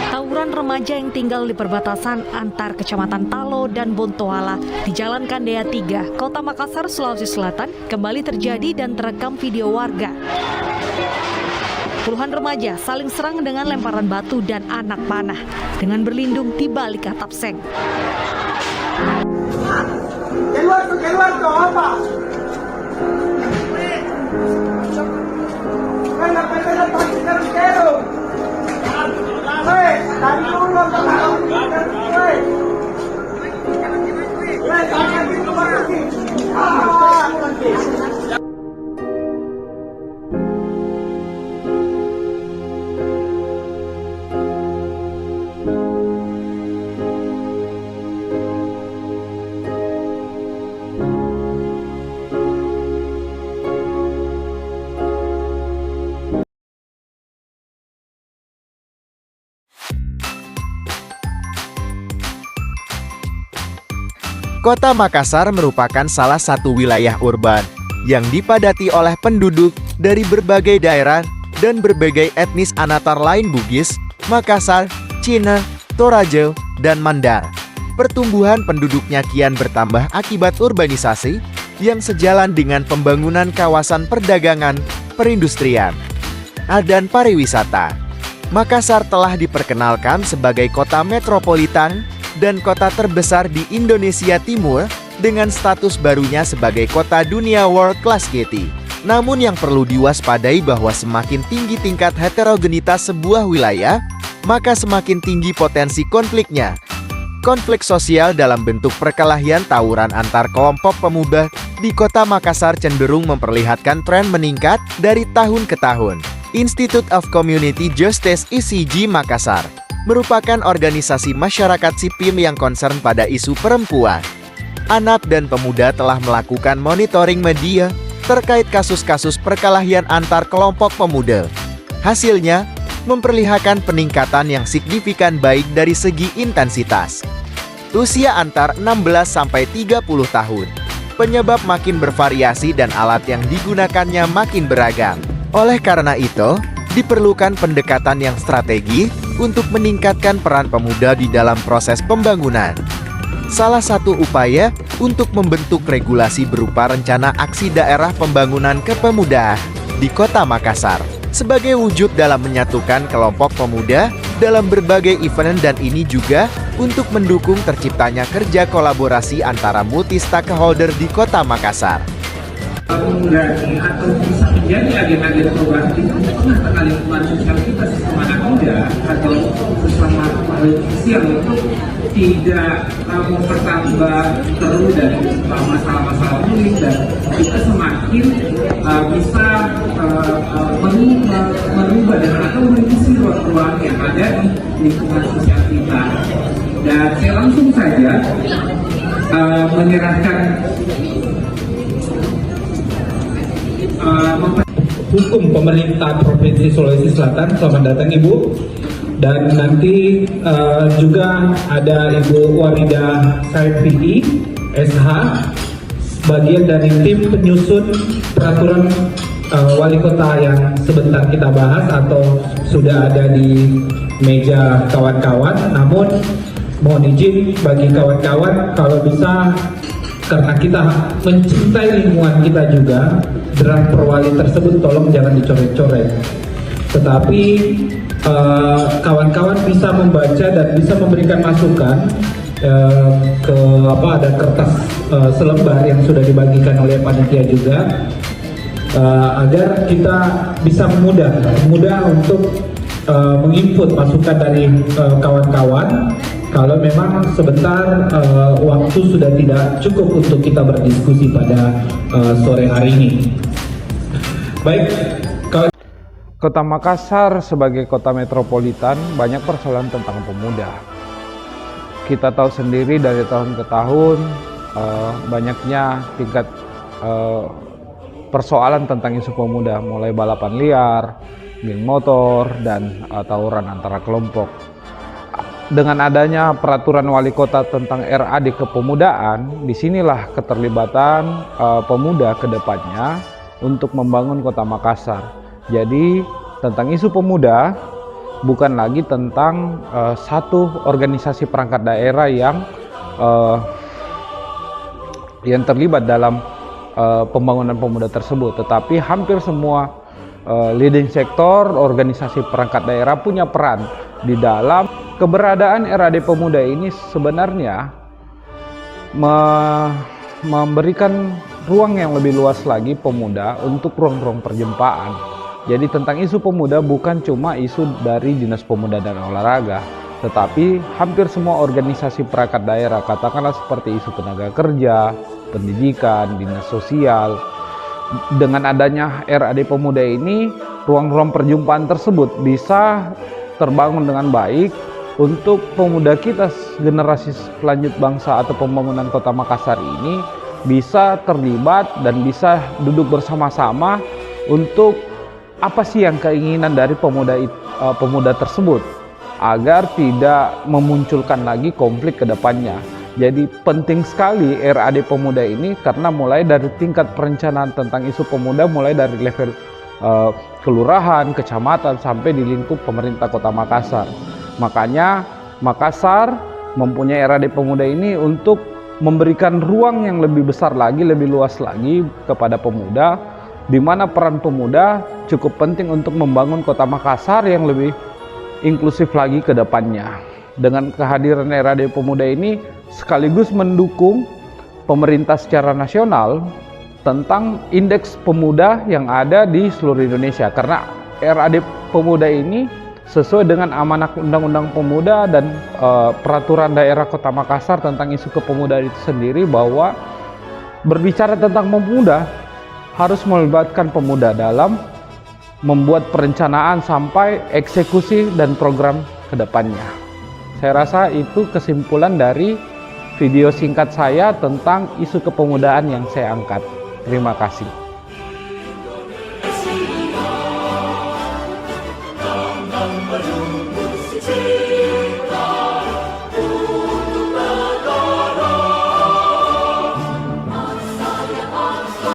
Tawuran remaja yang tinggal di perbatasan antar Kecamatan Talo dan Bontoala di Jalan Kandea 3, Kota Makassar, Sulawesi Selatan kembali terjadi dan terekam video warga. Puluhan remaja saling serang dengan lemparan batu dan anak panah dengan berlindung di balik atap seng. Keluar tuh apa? Kota Makassar merupakan salah satu wilayah urban yang dipadati oleh penduduk dari berbagai daerah dan berbagai etnis anatar lain Bugis, Makassar, Cina, Toraja, dan Mandar. Pertumbuhan penduduknya kian bertambah akibat urbanisasi yang sejalan dengan pembangunan kawasan perdagangan, perindustrian, dan pariwisata. Makassar telah diperkenalkan sebagai kota metropolitan dan kota terbesar di Indonesia Timur dengan status barunya sebagai kota dunia World Class City. Namun yang perlu diwaspadai bahwa semakin tinggi tingkat heterogenitas sebuah wilayah, maka semakin tinggi potensi konfliknya. Konflik sosial dalam bentuk perkelahian tawuran antar kelompok pemuda di kota Makassar cenderung memperlihatkan tren meningkat dari tahun ke tahun. Institute of Community Justice (ICJ) Makassar merupakan organisasi masyarakat sipil yang concern pada isu perempuan, anak dan pemuda telah melakukan monitoring media terkait kasus-kasus perkelahian antar kelompok pemuda. Hasilnya, memperlihatkan peningkatan yang signifikan baik dari segi intensitas. Usia antar 16 sampai 30 tahun. Penyebab makin bervariasi dan alat yang digunakannya makin beragam. Oleh karena itu, diperlukan pendekatan yang strategi untuk meningkatkan peran pemuda di dalam proses pembangunan. Salah satu upaya untuk membentuk regulasi berupa rencana aksi daerah pembangunan kepemudaan di Kota Makassar sebagai wujud dalam menyatukan kelompok pemuda dalam berbagai event, dan ini juga untuk mendukung terciptanya kerja kolaborasi antara multi stakeholder di Kota Makassar. Mengurangi atau bisa menjadi agen-agen perubahan itu tengah-tengah lingkungan sosial kita sesama anak muda atau sesama makhluk sosial itu tidak mempertambah terus dari masalah-masalah unik, dan kita semakin bisa merubah dan atau mengisi ruang-ruang yang ada di lingkungan sosial kita. Dan saya langsung saja menyerahkan hukum pemerintah Provinsi Sulawesi Selatan. Selamat datang Ibu. Dan nanti juga ada Ibu Waridah Saifii, SH, bagian dari tim penyusun peraturan wali kota yang sebentar kita bahas atau sudah ada di meja kawan-kawan. Namun mohon izin bagi kawan-kawan, kalau bisa, karena kita mencintai lingkungan kita juga, draft perwali tersebut tolong jangan dicoret-coret. Tetapi kawan-kawan bisa membaca dan bisa memberikan masukan ke ada kertas selembar yang sudah dibagikan oleh panitia juga, agar kita bisa mudah untuk menginput masukan dari kawan-kawan. Kalau memang sebentar waktu sudah tidak cukup untuk kita berdiskusi pada sore hari ini. Baik, Kota Makassar sebagai kota metropolitan banyak persoalan tentang pemuda. Kita tahu sendiri dari tahun ke tahun banyaknya tingkat persoalan tentang isu pemuda, mulai balapan liar, geng motor, dan tawuran antara kelompok. Dengan adanya peraturan wali kota tentang RA di kepemudaan, disinilah keterlibatan pemuda ke depannya untuk membangun kota Makassar. Jadi tentang isu pemuda bukan lagi tentang satu organisasi perangkat daerah yang terlibat dalam pembangunan pemuda tersebut, tetapi hampir semua leading sektor organisasi perangkat daerah punya peran di dalam keberadaan RAD Pemuda ini. Sebenarnya memberikan ruang yang lebih luas lagi pemuda untuk ruang-ruang perjumpaan. Jadi tentang isu pemuda bukan cuma isu dari Dinas Pemuda dan Olahraga, tetapi hampir semua organisasi perangkat daerah, katakanlah seperti isu tenaga kerja, pendidikan, dinas sosial. Dengan adanya RAD Pemuda ini, ruang-ruang perjumpaan tersebut bisa terbangun dengan baik untuk pemuda kita generasi pelanjut bangsa atau pembangunan Kota Makassar ini bisa terlibat dan bisa duduk bersama-sama untuk apa sih yang keinginan dari pemuda tersebut agar tidak memunculkan lagi konflik ke depannya. Jadi penting sekali RAD Pemuda ini karena mulai dari tingkat perencanaan tentang isu pemuda mulai dari level kelurahan, kecamatan sampai di lingkup pemerintah Kota Makassar. Makanya Makassar mempunyai RAD Pemuda ini untuk memberikan ruang yang lebih besar lagi, lebih luas lagi kepada pemuda, di mana peran pemuda cukup penting untuk membangun Kota Makassar yang lebih inklusif lagi ke depannya. Dengan kehadiran RAD Pemuda ini sekaligus mendukung pemerintah secara nasional tentang indeks pemuda yang ada di seluruh Indonesia. Karena RAD Pemuda ini sesuai dengan amanah Undang-Undang Pemuda dan peraturan daerah Kota Makassar tentang isu kepemudaan itu sendiri, bahwa berbicara tentang pemuda harus melibatkan pemuda dalam membuat perencanaan sampai eksekusi dan program ke depannya. Saya rasa itu kesimpulan dari video singkat saya tentang isu kepemudaan yang saya angkat. Terima kasih.